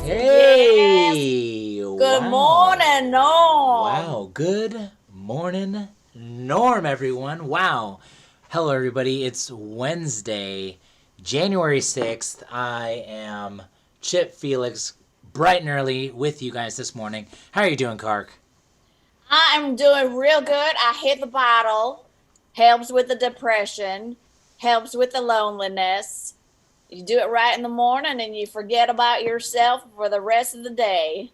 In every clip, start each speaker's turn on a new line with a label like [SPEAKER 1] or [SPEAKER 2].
[SPEAKER 1] Yes.
[SPEAKER 2] Hey!
[SPEAKER 1] Good
[SPEAKER 2] Wow.
[SPEAKER 1] morning, Norm.
[SPEAKER 2] Wow. Good morning, Norm, everyone. Wow. Hello, everybody. It's Wednesday, January 6th. I am Chip Felix, bright and early with you guys this morning. How are you doing, Kark?
[SPEAKER 1] I'm doing real good. I hit the bottle. Helps with the depression, helps with the loneliness. You do it right in the morning and you forget about yourself for the rest of the day.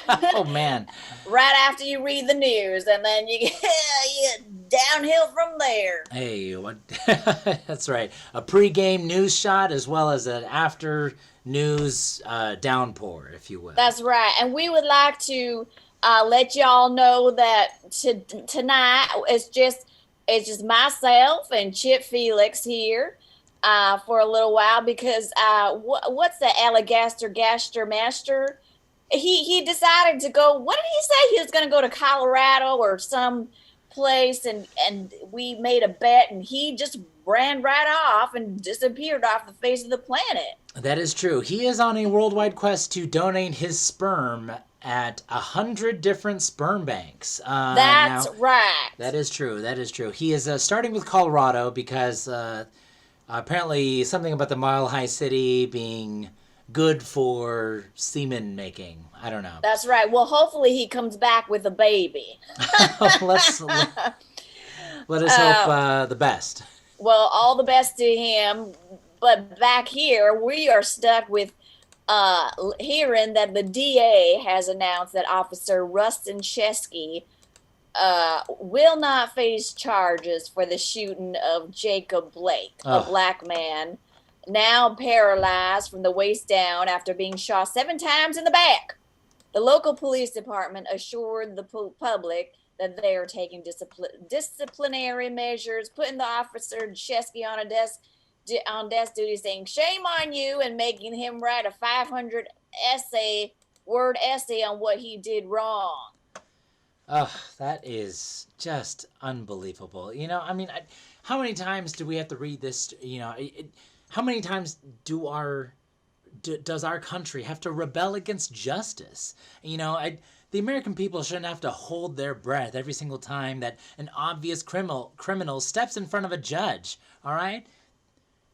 [SPEAKER 2] Oh, man.
[SPEAKER 1] Right after you read the news, and then you get downhill from there.
[SPEAKER 2] Hey, what? That's right. A pregame news shot as well as an after news downpour, if you will.
[SPEAKER 1] That's right. And we would like to let y'all know that tonight it's just myself and Chip Felix here for a little while because what's the Alligaster Gaster Master? He decided to go. What did he say? He was going to go to Colorado or some place, and we made a bet, and he just ran right off and disappeared off the face of the planet.
[SPEAKER 2] That is true. He is on a worldwide quest to donate his sperm at 100 different sperm banks.
[SPEAKER 1] That's
[SPEAKER 2] Now,
[SPEAKER 1] right.
[SPEAKER 2] that is true. That is true. He is starting with Colorado because apparently something about the Mile High City being good for semen making. I don't know.
[SPEAKER 1] That's right. Well, hopefully he comes back with a baby.
[SPEAKER 2] Let's let us hope
[SPEAKER 1] uh,
[SPEAKER 2] the best.
[SPEAKER 1] well, all the best to him. But back here, we are stuck with hearing that the DA has announced that Officer Rustin Chesky will not face charges for the shooting of Jacob Blake, a
[SPEAKER 2] Oh,
[SPEAKER 1] black man now paralyzed from the waist down after being shot 7 times in the back. The local police department assured the public that they are taking disciplinary measures, putting the officer Chesky on desk duty, saying "shame on you" and making him write a 500 word essay on what he did wrong.
[SPEAKER 2] oh, that is just unbelievable. How many times do we have to read this? How many times does our country have to rebel against justice? The American people shouldn't have to hold their breath every single time that an obvious criminal steps in front of a judge. All right,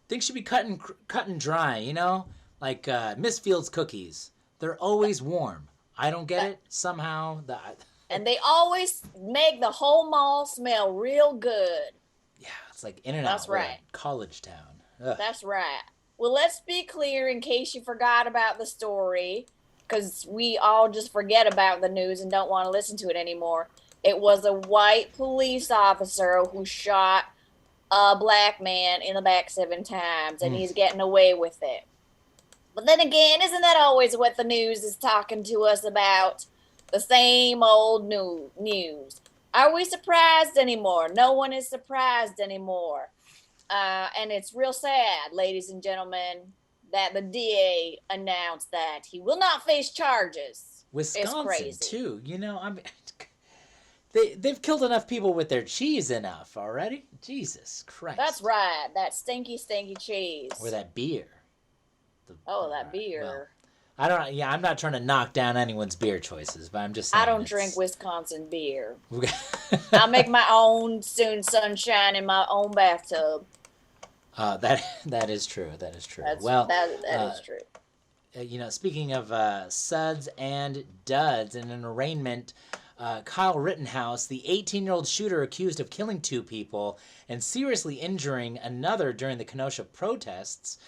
[SPEAKER 2] things should be cut and dry. Like Miss Fields cookies. They're always warm. I don't get it. Somehow that.
[SPEAKER 1] And they always make the whole mall smell real good.
[SPEAKER 2] Yeah, it's like In and
[SPEAKER 1] That's
[SPEAKER 2] Out. What
[SPEAKER 1] right.
[SPEAKER 2] a college town. Ugh.
[SPEAKER 1] That's right. Well, let's be clear in case you forgot about the story, because we all just forget about the news and don't want to listen to it anymore. It was a white police officer who shot a black man in the back 7 times, and he's getting away with it. But then again, isn't that always what the news is talking to us about? The same old news. Are we surprised anymore? No one is surprised anymore. And it's real sad, ladies and gentlemen, that the DA announced that he will not face charges. It's
[SPEAKER 2] Wisconsin
[SPEAKER 1] crazy.
[SPEAKER 2] too. They've killed enough people with their cheese enough already. Jesus
[SPEAKER 1] That's
[SPEAKER 2] Christ.
[SPEAKER 1] right. That stinky, stinky
[SPEAKER 2] Or
[SPEAKER 1] cheese.
[SPEAKER 2] that beer. The,
[SPEAKER 1] Oh, that
[SPEAKER 2] well,
[SPEAKER 1] beer.
[SPEAKER 2] I don't. Yeah, I'm not trying to knock down anyone's beer choices, but I'm just
[SPEAKER 1] I
[SPEAKER 2] saying
[SPEAKER 1] don't drink
[SPEAKER 2] it's.
[SPEAKER 1] Wisconsin beer. I make my own soon sunshine in my own bathtub.
[SPEAKER 2] That is true. That is true.
[SPEAKER 1] That's
[SPEAKER 2] Well,
[SPEAKER 1] that
[SPEAKER 2] uh,
[SPEAKER 1] is true.
[SPEAKER 2] speaking of suds and duds in an arraignment, Kyle Rittenhouse, the 18-year-old shooter accused of killing 2 people and seriously injuring another during the Kenosha protests,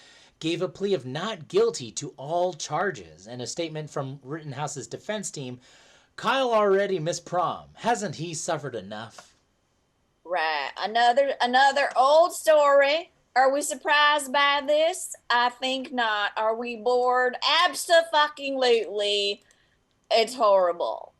[SPEAKER 2] gave a plea of not guilty to all charges. In a statement from Rittenhouse's defense team, Kyle already missed prom. Hasn't he suffered enough?
[SPEAKER 1] Right. Another old story. Are we surprised by this? I think not. Are we bored? Absolutely. It's horrible.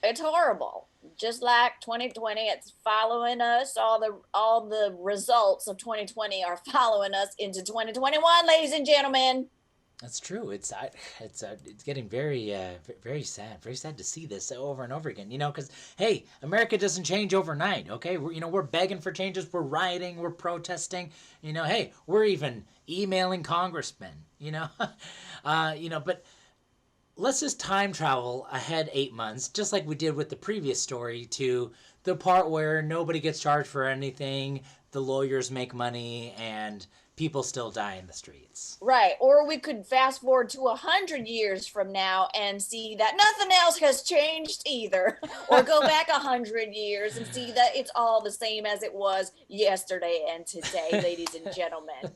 [SPEAKER 1] It's horrible. Just like 2020, it's following us. All the results of 2020 are following us into 2021, ladies and gentlemen.
[SPEAKER 2] That's true. It's getting very sad. Very sad to see this over and over again. Because hey, America doesn't change overnight. Okay, we're begging for changes. We're rioting. We're protesting. Hey, we're even emailing congressmen. But let's just time travel ahead 8 months, just like we did with the previous story, to the part where nobody gets charged for anything, the lawyers make money, and people still die in the streets.
[SPEAKER 1] Right. Or we could fast forward to 100 years from now and see that nothing else has changed either. Or go back 100 years and see that it's all the same as it was yesterday and today, ladies and gentlemen.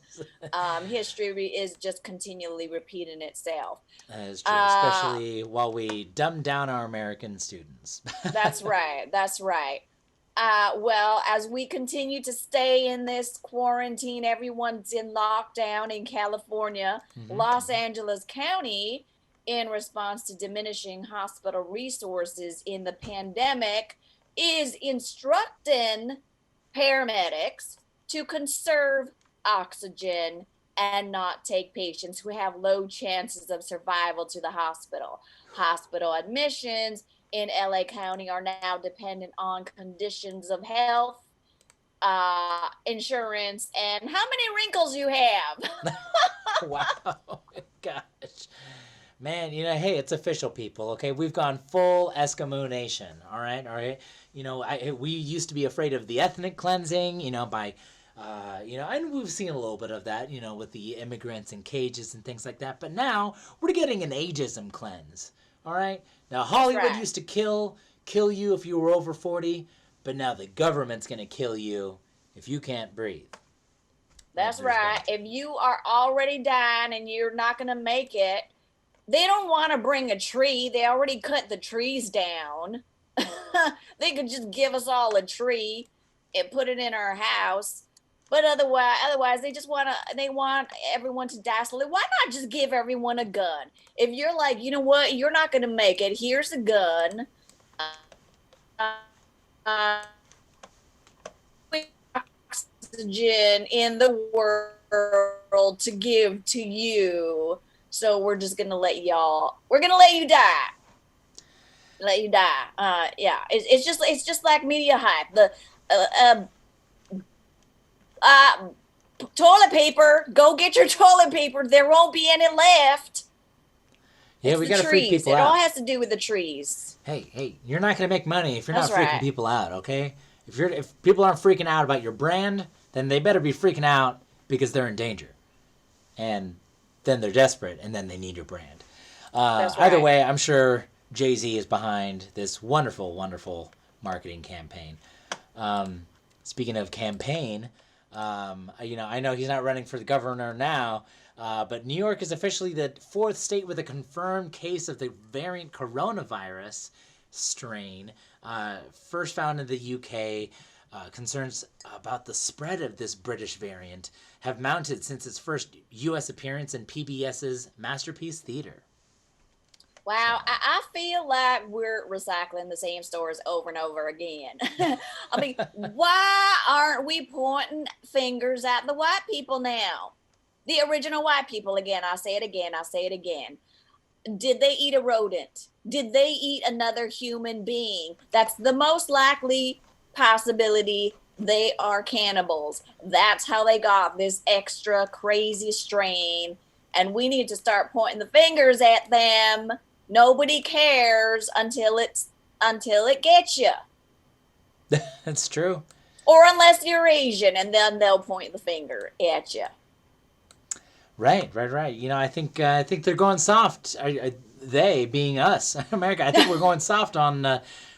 [SPEAKER 1] History is just continually repeating itself.
[SPEAKER 2] That is true, especially while we dumb down our American students.
[SPEAKER 1] That's right. That's right. Well, as we continue to stay in this quarantine, everyone's in lockdown in California. Los Angeles County, in response to diminishing hospital resources in the pandemic, is instructing paramedics to conserve oxygen and not take patients who have low chances of survival to the hospital. Hospital admissions in LA County are now dependent on conditions of health, insurance, and how many wrinkles you have.
[SPEAKER 2] Wow. Gosh. Man, hey, it's official, people, okay? We've gone full Eskimo Nation, all right? All right? We used to be afraid of the ethnic cleansing, by, and we've seen a little bit of that, with the immigrants in cages and things like that. But now we're getting an ageism cleanse, all right? Now, Hollywood used to kill you if you were over 40, but now the government's going to kill you if you can't breathe.
[SPEAKER 1] That's right. If you are already dying and you're not going to make it, they don't want to bring a tree. They already cut the trees down. They could just give us all a tree and put it in our house. But otherwise, they want everyone to die slowly. Why not just give everyone a gun? If you're like, you know what, you're not going to make it. Here's a gun. Oxygen in the world to give to you. So we're just going to let you die. Let you die. Yeah, it's just like media hype. The toilet paper. Go get your toilet paper. There won't be any left.
[SPEAKER 2] Yeah, we got to freak people out.
[SPEAKER 1] It all has to do with the trees.
[SPEAKER 2] Hey, you're not going to make money if you're not freaking people out, okay? If people aren't freaking out about your brand, then they better be freaking out because they're in danger. And then they're desperate, and then they need your brand. Either way, I'm sure Jay-Z is behind this wonderful, wonderful marketing campaign. Speaking of campaign, I know he's not running for the governor now, but New York is officially the fourth state with a confirmed case of the variant coronavirus strain, first found in the UK. Concerns about the spread of this British variant have mounted since its first U.S. appearance in PBS's Masterpiece Theater.
[SPEAKER 1] Wow, I feel like we're recycling the same stories over and over again. I mean, why aren't we pointing fingers at the white people now? The original white people, again, I say it again. Did they eat a rodent? Did they eat another human being? That's the most likely possibility. They are cannibals. That's how they got this extra crazy strain. And we need to start pointing the fingers at them. Nobody cares until it gets you.
[SPEAKER 2] That's true.
[SPEAKER 1] Or unless you're Asian, and then they'll point the finger at you. Right.
[SPEAKER 2] I think they're going soft. They being us, America. I think we're going soft on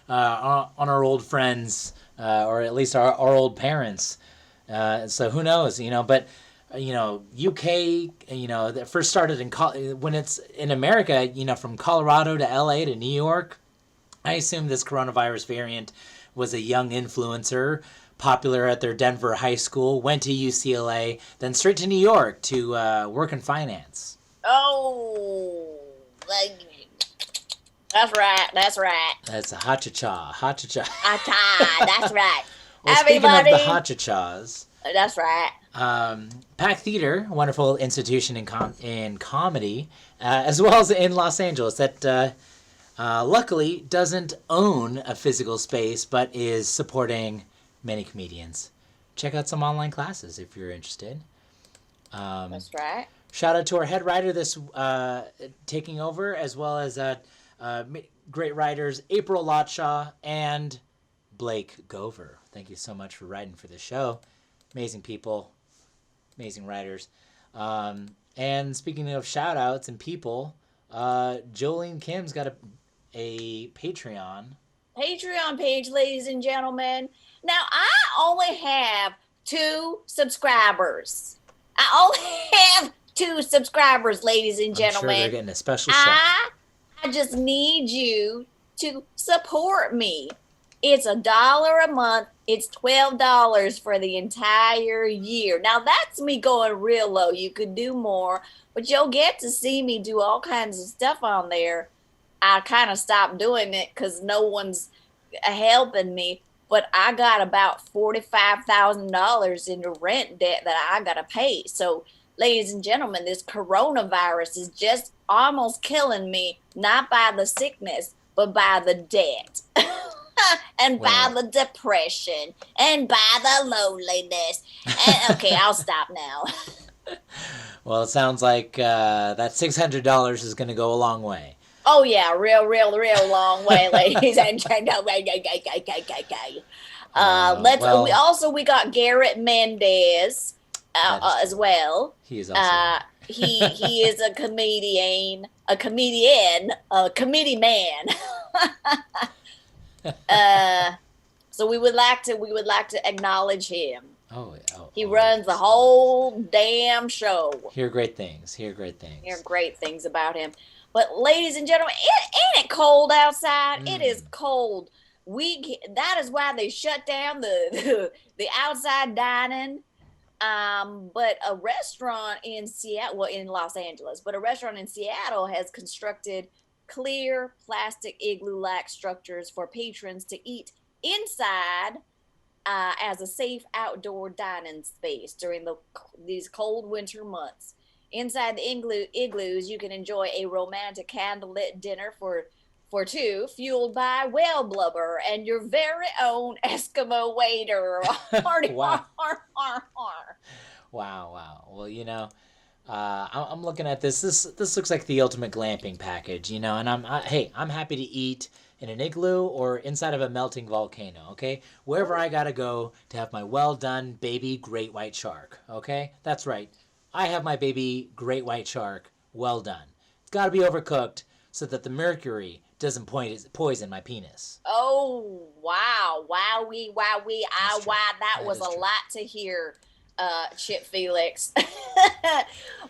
[SPEAKER 2] our old friends, or at least our old parents. So who knows? But. UK, that first started when it's in America, from Colorado to LA to New York. I assume this coronavirus variant was a young influencer, popular at their Denver high school, went to UCLA, then straight to New York to work in finance.
[SPEAKER 1] Oh, that's right.
[SPEAKER 2] That's a ha-cha-cha.
[SPEAKER 1] That's right.
[SPEAKER 2] Well, speaking of the ha-cha-chas.
[SPEAKER 1] That's right.
[SPEAKER 2] Pack Theater, wonderful institution in comedy, as well as in Los Angeles, that luckily doesn't own a physical space, but is supporting many comedians. Check out some online classes if you're interested.
[SPEAKER 1] That's right.
[SPEAKER 2] Shout out to our head writer this taking over, as well as great writers April Lotshaw and Blake Gover. Thank you so much for writing for the show. Amazing people, amazing writers. And speaking of shout outs and people, Jolene Kim's got a Patreon
[SPEAKER 1] Page, ladies and gentlemen. Now, I only have 2 subscribers. I only have 2 subscribers, ladies and gentlemen.
[SPEAKER 2] I'm sure they're getting a special shout.
[SPEAKER 1] I just need you to support me. It's $1 a month. It's $12 for the entire year. Now, that's me going real low. You could do more, but you'll get to see me do all kinds of stuff on there. I kind of stopped doing it because no one's helping me. But I got about $45,000 in rent debt that I got to pay. So, ladies and gentlemen, this coronavirus is just almost killing me, not by the sickness, but by the debt. And by the depression. And by the loneliness. And, okay, I'll stop now.
[SPEAKER 2] Well, it sounds like that $600 is going to go a long way.
[SPEAKER 1] Oh, yeah, real long way, ladies and gentlemen. We got Garrett Mendez as well.
[SPEAKER 2] He is also
[SPEAKER 1] he is a comedian, a committee man. So we would like to acknowledge him. He runs the whole damn show.
[SPEAKER 2] Hear great things.
[SPEAKER 1] Hear great things about him. But ladies and gentlemen, ain't it cold outside? It is cold. That is why they shut down the outside dining. But a restaurant in Seattle, in Los Angeles, but a restaurant in Seattle has constructed clear plastic igloo-like structures for patrons to eat inside as a safe outdoor dining space during these cold winter months. Inside the igloos, you can enjoy a romantic candlelit dinner for 2, fueled by whale blubber and your very own Eskimo waiter.
[SPEAKER 2] Wow. Well, I'm looking at this. This looks like the ultimate glamping package, and I'm happy to eat in an igloo or inside of a melting volcano. Okay, wherever I gotta go to have my well done baby great white shark. Okay, that's right. I have my baby great white shark well done. It's got to be overcooked so that the mercury doesn't poison my penis.
[SPEAKER 1] Oh, wow. Wowee. That was a lot to hear, Chip Felix.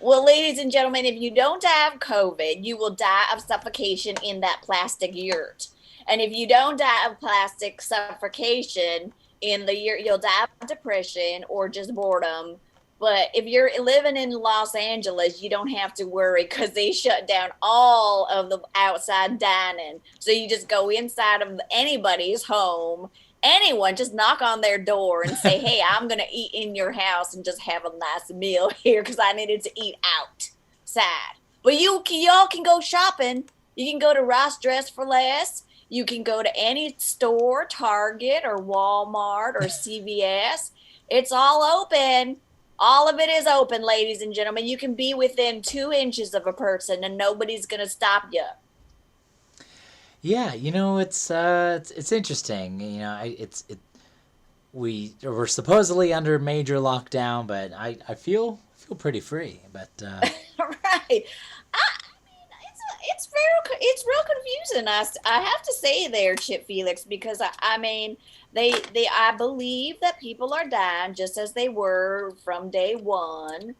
[SPEAKER 1] Well, ladies and gentlemen, if you don't have COVID, you will die of suffocation in that plastic yurt. And if you don't die of plastic suffocation in the yurt, you'll die of depression or just boredom. But if you're living in Los Angeles, you don't have to worry because they shut down all of the outside dining. So you just go inside of anybody's home. Anyone, just knock on their door and say, hey, I'm going to eat in your house and just have a nice meal here because I needed to eat outside. But y'all can go shopping. You can go to Ross Dress for Less. You can go to any store, Target or Walmart or CVS. It's all open. All of it is open, ladies and gentlemen. You can be within 2 inches of a person and nobody's going to stop you.
[SPEAKER 2] Yeah, it's interesting. We're supposedly under major lockdown, but I feel pretty free. But
[SPEAKER 1] right. It's real confusing. I have to say there, Chip Felix, because I believe that people are dying just as they were from day one,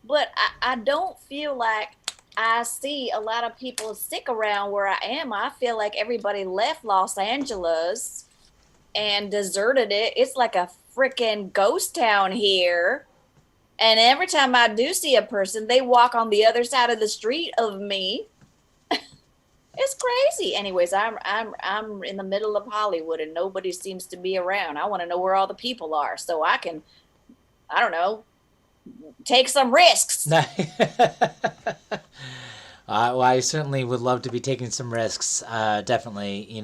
[SPEAKER 1] but I don't feel like I see a lot of people stick around where I am. I feel like everybody left Los Angeles and deserted it. It's like a freaking ghost town here. And every time I do see a person, they walk on the other side of the street of me. It's crazy. Anyways, I'm in the middle of Hollywood and nobody seems to be around. I want to know where all the people are so I can, I don't know, take some risks.
[SPEAKER 2] Well, I certainly would love to be taking some risks. Definitely,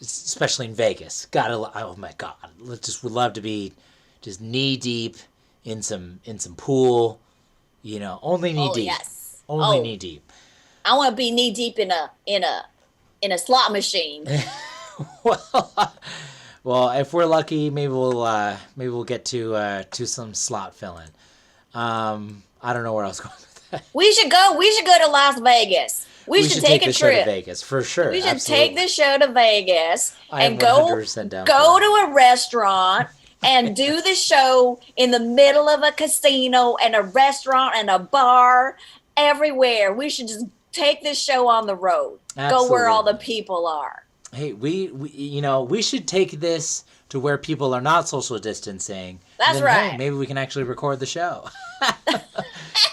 [SPEAKER 2] especially in Vegas. Oh my God, would love to be just knee deep in some pool, Only knee
[SPEAKER 1] Oh
[SPEAKER 2] deep.
[SPEAKER 1] yes.
[SPEAKER 2] Only knee deep.
[SPEAKER 1] I want to be knee deep in a slot machine.
[SPEAKER 2] Well, if we're lucky, maybe we'll get to some slot filling. I don't know where I was going with that.
[SPEAKER 1] We should go. We should go to Las Vegas. We should take a
[SPEAKER 2] the show to
[SPEAKER 1] trip.
[SPEAKER 2] Vegas for sure.
[SPEAKER 1] We should
[SPEAKER 2] Absolutely.
[SPEAKER 1] take the show to Vegas
[SPEAKER 2] I am
[SPEAKER 1] and go
[SPEAKER 2] 100% down
[SPEAKER 1] go
[SPEAKER 2] for
[SPEAKER 1] to a restaurant and do the show in the middle of a casino and a restaurant and a bar everywhere. We should just take this show on the road. Go where all the people are.
[SPEAKER 2] Hey, we should take this to where people are not social distancing.
[SPEAKER 1] That's right.
[SPEAKER 2] Hey, maybe we can actually record the show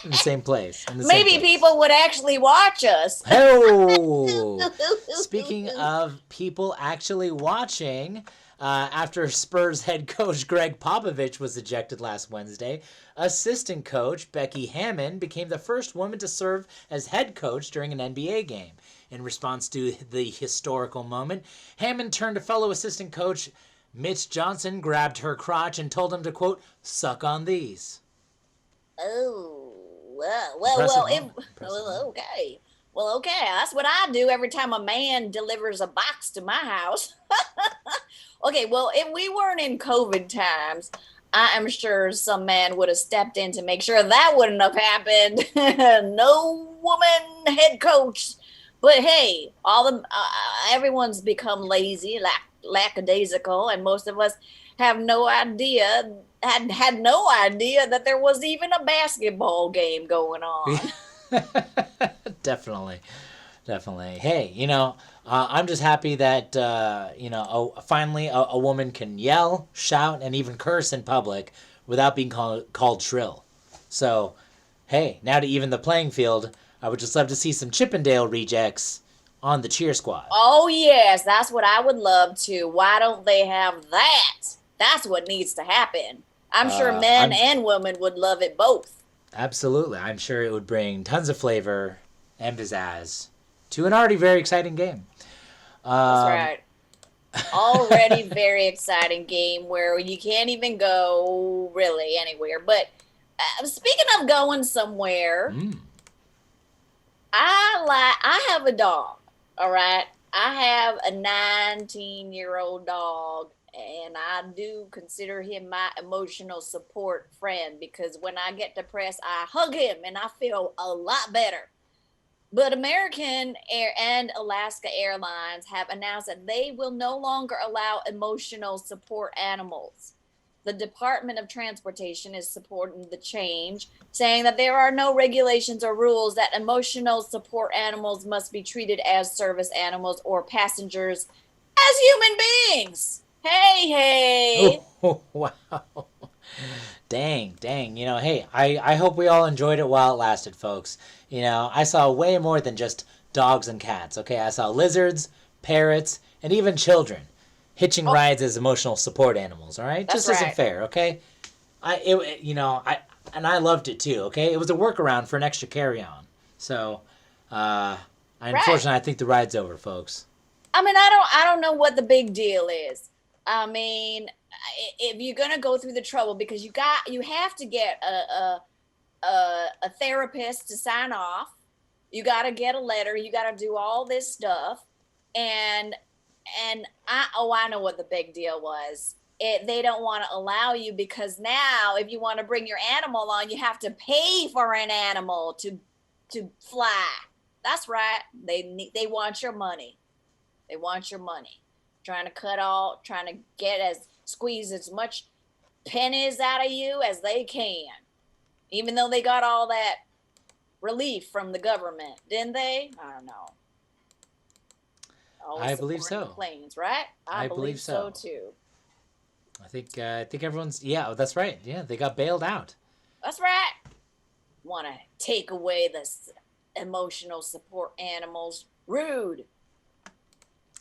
[SPEAKER 2] in the same place.
[SPEAKER 1] Maybe people would actually watch us.
[SPEAKER 2] Oh, speaking of people actually watching, after Spurs head coach Greg Popovich was ejected last Wednesday, assistant coach Becky Hammond became the first woman to serve as head coach during an NBA game. In response to the historical moment, Hammond turned to fellow assistant coach Mitch Johnson, grabbed her crotch, and told him to, quote, suck on these.
[SPEAKER 1] Oh, okay. Well, okay. That's what I do every time a man delivers a box to my house. Okay, well, if we weren't in COVID times, I am sure some man would have stepped in to make sure that wouldn't have happened. No woman head coach. But hey, everyone's become lazy, lackadaisical, and most of us have no idea, had no idea that there was even a basketball game going on.
[SPEAKER 2] Definitely. Hey, I'm just happy that, finally a woman can yell, shout, and even curse in public without being called shrill. So, hey, now to even the playing field, I would just love to see some Chippendale rejects on the cheer squad.
[SPEAKER 1] Oh, yes, that's what I would love to. Why don't they have that? That's what needs to happen. I'm sure men and women would love it both.
[SPEAKER 2] Absolutely. I'm sure it would bring tons of flavor and pizzazz to an already very exciting game.
[SPEAKER 1] That's right. Already very exciting game where you can't even go really anywhere. But speaking of going somewhere, I have a dog, all right? I have a 19-year-old dog, and I do consider him my emotional support friend because when I get depressed, I hug him and I feel a lot better. But American Air and Alaska Airlines have announced that they will no longer allow emotional support animals. The Department of Transportation is supporting the change, saying that there are no regulations or rules that emotional support animals must be treated as service animals or passengers as human beings. Hey.
[SPEAKER 2] Oh, wow. Dang. Hey, I hope we all enjoyed it while it lasted, folks. I saw way more than just dogs and cats, okay? I saw lizards, parrots, and even children hitching rides as emotional support animals, all right? Just isn't fair, okay? I loved it too, okay? It was a workaround for an extra carry-on. So, unfortunately, I think the ride's over, folks.
[SPEAKER 1] I mean, I don't know what the big deal is. I mean, if you're gonna go through the trouble, because you have to get a therapist to sign off. You got to get a letter. You got to do all this stuff, and I know what the big deal was. They don't want to allow you because now if you want to bring your animal on, you have to pay for an animal to fly. That's right. They want your money. They want your money. Trying to squeeze as much pennies out of you as they can. Even though they got all that relief from the government, didn't they? I don't know. Always
[SPEAKER 2] I believe so.
[SPEAKER 1] Planes, right? I believe so too.
[SPEAKER 2] I think everyone's that's right. Yeah, they got bailed out.
[SPEAKER 1] That's right. Want to take away the emotional support animals? Rude.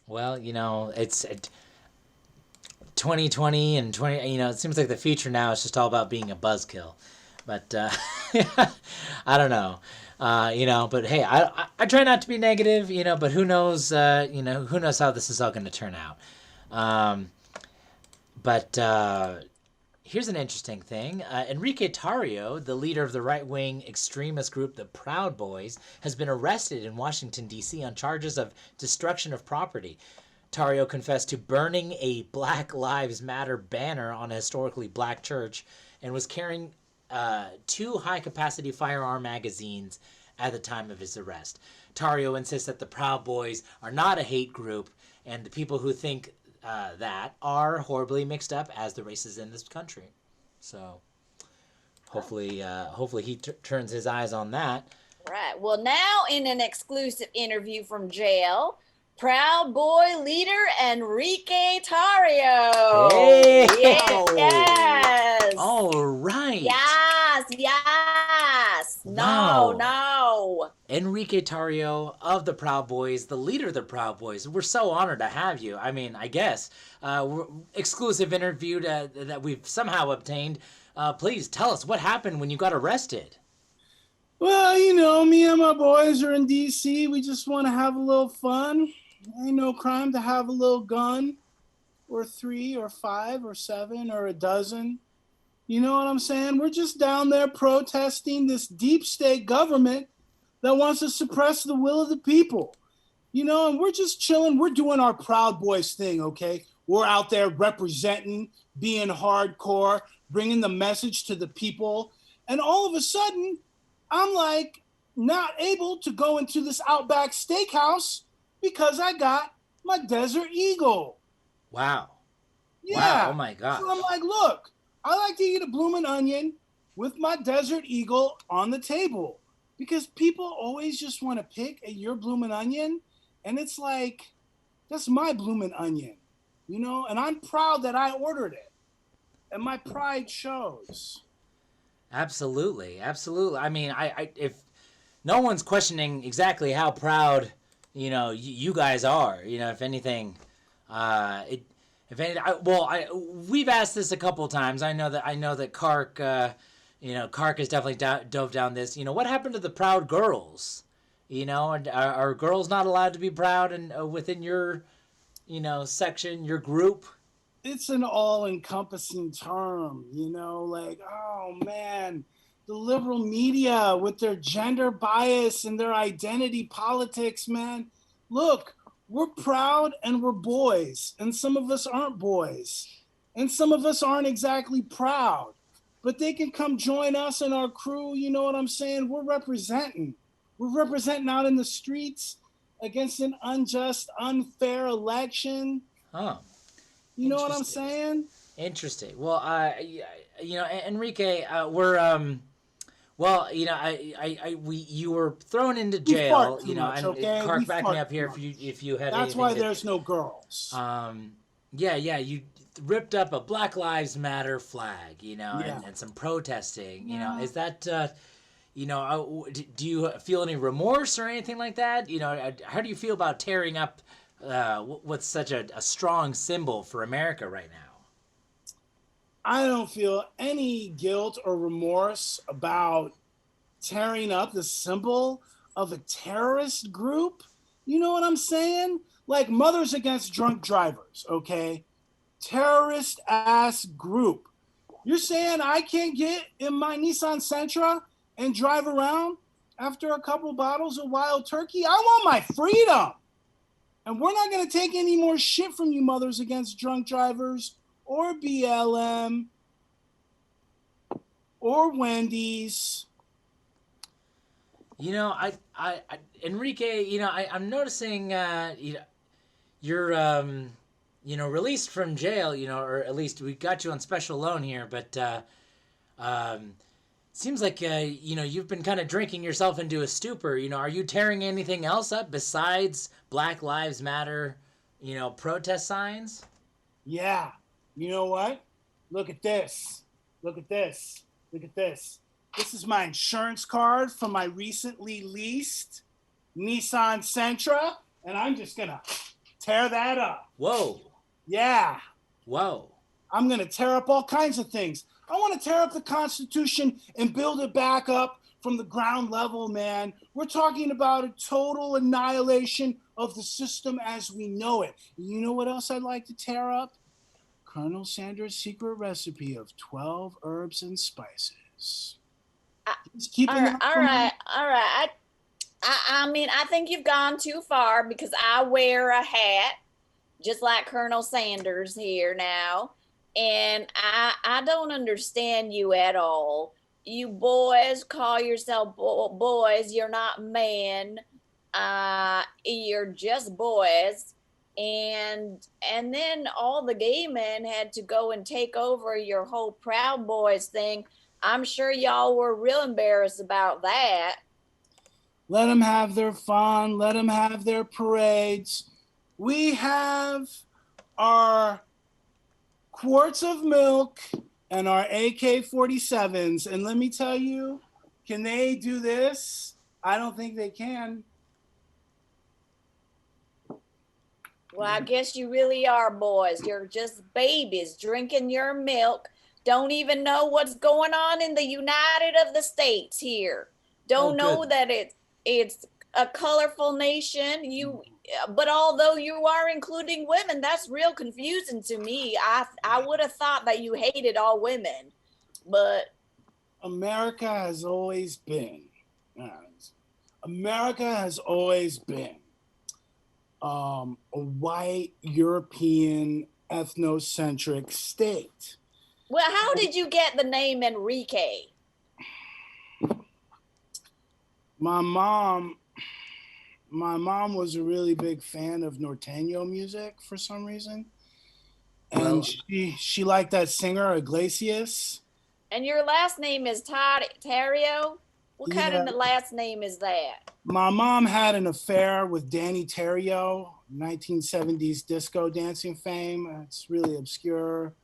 [SPEAKER 2] Well, it's 2020 and 20. It seems like the future now is just all about being a buzzkill. But I don't know. But hey, I try not to be negative. But who knows? Who knows how this is all going to turn out. But Here's an interesting thing. Enrique Tarrio, the leader of the right-wing extremist group the Proud Boys, has been arrested in Washington, D.C. on charges of destruction of property. Tarrio confessed to burning a Black Lives Matter banner on a historically black church and was carrying two high-capacity firearm magazines at the time of his arrest. Tarrio insists that the Proud Boys are not a hate group, and the people who think that are horribly mixed up as the races in this country. So hopefully he turns his eyes on that.
[SPEAKER 1] Right. Well, now in an exclusive interview from jail, Proud Boy leader Enrique Tarrio.
[SPEAKER 2] Hey!
[SPEAKER 1] Yes.
[SPEAKER 2] All right.
[SPEAKER 1] Yes.
[SPEAKER 2] Wow.
[SPEAKER 1] No.
[SPEAKER 2] Enrique Tarrio of the Proud Boys, the leader of the Proud Boys. We're so honored to have you. I mean, I guess. Exclusive interview that we've somehow obtained. Please tell us what happened when you got arrested.
[SPEAKER 3] Well, you know, me and my boys are in D.C. We just want to have a little fun. Ain't no crime to have a little gun, or 3 or 5 or 7 or a dozen. You know what I'm saying? We're just down there protesting this deep state government that wants to suppress the will of the people. You know, and we're just chilling. We're doing our Proud Boys thing, okay? We're out there representing, being hardcore, bringing the message to the people. And all of a sudden, I'm like not able to go into this Outback Steakhouse because I got my Desert Eagle.
[SPEAKER 2] Wow.
[SPEAKER 3] Yeah.
[SPEAKER 2] Wow. Oh my God.
[SPEAKER 3] So I'm like, look, I like to eat a bloomin' onion with my Desert Eagle on the table because people always just want to pick at your bloomin' onion. And it's like, that's my bloomin' onion, you know? And I'm proud that I ordered it. And my pride shows.
[SPEAKER 2] Absolutely. I mean, I if no one's questioning exactly how proud, you guys are, if anything, we've asked this a couple times. I know that Kark has definitely dove down this. What happened to the proud girls? Are girls not allowed to be proud and within your, section, your group?
[SPEAKER 3] It's an all-encompassing term, like, oh man, the liberal media with their gender bias and their identity politics, man. Look, we're proud and we're boys, and some of us aren't boys, and some of us aren't exactly proud, but they can come join us and our crew. You know what I'm saying? We're representing out in the streets against an unjust, unfair election.
[SPEAKER 2] Oh.
[SPEAKER 3] You know what I'm saying?
[SPEAKER 2] Interesting. Well, Enrique, you were thrown into jail. Kark, back me up here if you had.
[SPEAKER 3] That's why there's no girls.
[SPEAKER 2] You ripped up a Black Lives Matter flag, and some protesting. Is that, do you feel any remorse or anything like that? How do you feel about tearing up what's such a strong symbol for America right now?
[SPEAKER 3] I don't feel any guilt or remorse about tearing up the symbol of a terrorist group. You know what I'm saying? Like Mothers Against Drunk Drivers, okay? Terrorist ass group. You're saying I can't get in my Nissan Sentra and drive around after a couple bottles of Wild Turkey? I want my freedom. And we're not going to take any more shit from you, Mothers Against Drunk Drivers, or BLM, or Wendy's.
[SPEAKER 2] Enrique, I'm noticing, you're, released from jail, or at least we got you on special loan here, but, seems like, you've been kind of drinking yourself into a stupor. Are you tearing anything else up besides Black Lives Matter, protest signs?
[SPEAKER 3] Yeah. You know what? Look at this. Look at this. Look at this. This is my insurance card for my recently leased Nissan Sentra, and I'm just going to tear that up.
[SPEAKER 2] Whoa.
[SPEAKER 3] Yeah.
[SPEAKER 2] Whoa.
[SPEAKER 3] I'm going to tear up all kinds of things. I want to tear up the Constitution and build it back up from the ground level, man. We're talking about a total annihilation of the system as we know it. You know what else I'd like to tear up? Colonel Sanders' secret recipe of 12 herbs and spices. Just keeping
[SPEAKER 1] All right,
[SPEAKER 3] that
[SPEAKER 1] all
[SPEAKER 3] from
[SPEAKER 1] right, all right. I mean, I think you've gone too far because I wear a hat just like Colonel Sanders here now, and I don't understand you at all. You boys call yourself boys. You're not men. You're just boys. And then all the gay men had to go and take over your whole Proud Boys thing. I'm sure y'all were real embarrassed about that.
[SPEAKER 3] Let them have their fun. Let them have their parades. We have our quarts of milk and our AK-47s. And let me tell you, can they do this? I don't think they can.
[SPEAKER 1] Well, I guess you really are boys. You're just babies drinking your milk. Don't even know what's going on in the United of the States here. Don't know that it's a colorful nation. But although you are including women, that's real confusing to me. I would have thought that you hated all women, but
[SPEAKER 3] America has always been a white European ethnocentric state.
[SPEAKER 1] well, how did you get the name Enrique?
[SPEAKER 3] My mom was a really big fan of norteño music for some reason. And she liked that singer Iglesias.
[SPEAKER 1] And your last name is Terrio? What kind of last name is that?
[SPEAKER 3] My mom had an affair with Danny Terrio, 1970s disco dancing fame. It's really obscure.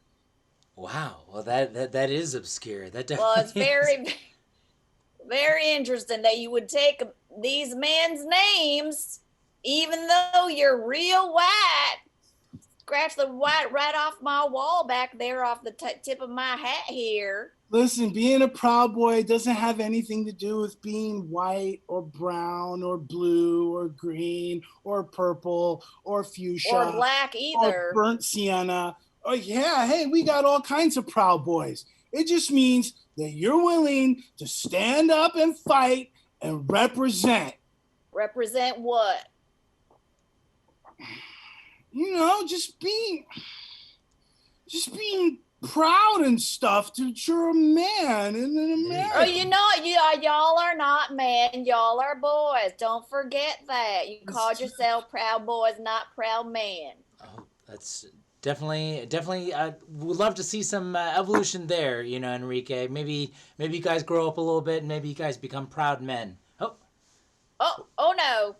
[SPEAKER 2] Wow. Well, that is obscure. That definitely
[SPEAKER 1] Well, it's very, very interesting that you would take these men's names, even though you're real white. Scratch the white right off my wall back there, off the tip of my hat here.
[SPEAKER 3] Listen, being a Proud Boy doesn't have anything to do with being white or brown or blue or green or purple or fuchsia.
[SPEAKER 1] Or black either.
[SPEAKER 3] Or burnt sienna. Oh, yeah, hey, we got all kinds of Proud Boys. It just means that you're willing to stand up and fight and represent.
[SPEAKER 1] Represent what?
[SPEAKER 3] You know, just being proud and stuff that you're a man in America.
[SPEAKER 1] Oh, you know, y'all are not men. Y'all are boys. Don't forget that. You called yourself Proud Boys, not Proud Men.
[SPEAKER 2] Oh, that's definitely. I would love to see some evolution there. You know, Enrique. Maybe you guys grow up a little bit, and maybe you guys become proud men.
[SPEAKER 1] Oh no.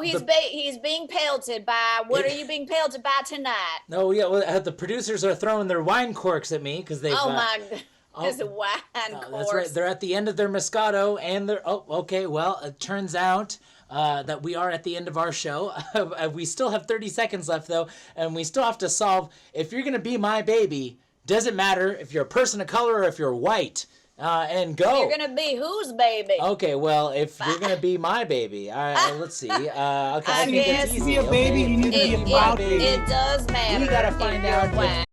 [SPEAKER 1] He's being pelted by. What are you being pelted by tonight?
[SPEAKER 2] Oh yeah, well the producers are throwing their wine corks at me because they've.
[SPEAKER 1] Oh my! There's a wine cork.
[SPEAKER 2] That's right. They're at the end of their Moscato, and they're. Oh, okay. Well, it turns out that we are at the end of our show. We still have 30 seconds left though, and we still have to solve. If you're gonna be my baby, doesn't matter if you're a person of color or if you're white. And go.
[SPEAKER 1] You're gonna be whose baby?
[SPEAKER 2] Okay, well, if you're gonna be my baby, let's see. Okay, I think it's easy.
[SPEAKER 3] To be a baby, you need to be a proud baby.
[SPEAKER 1] It does matter.
[SPEAKER 2] We gotta find out.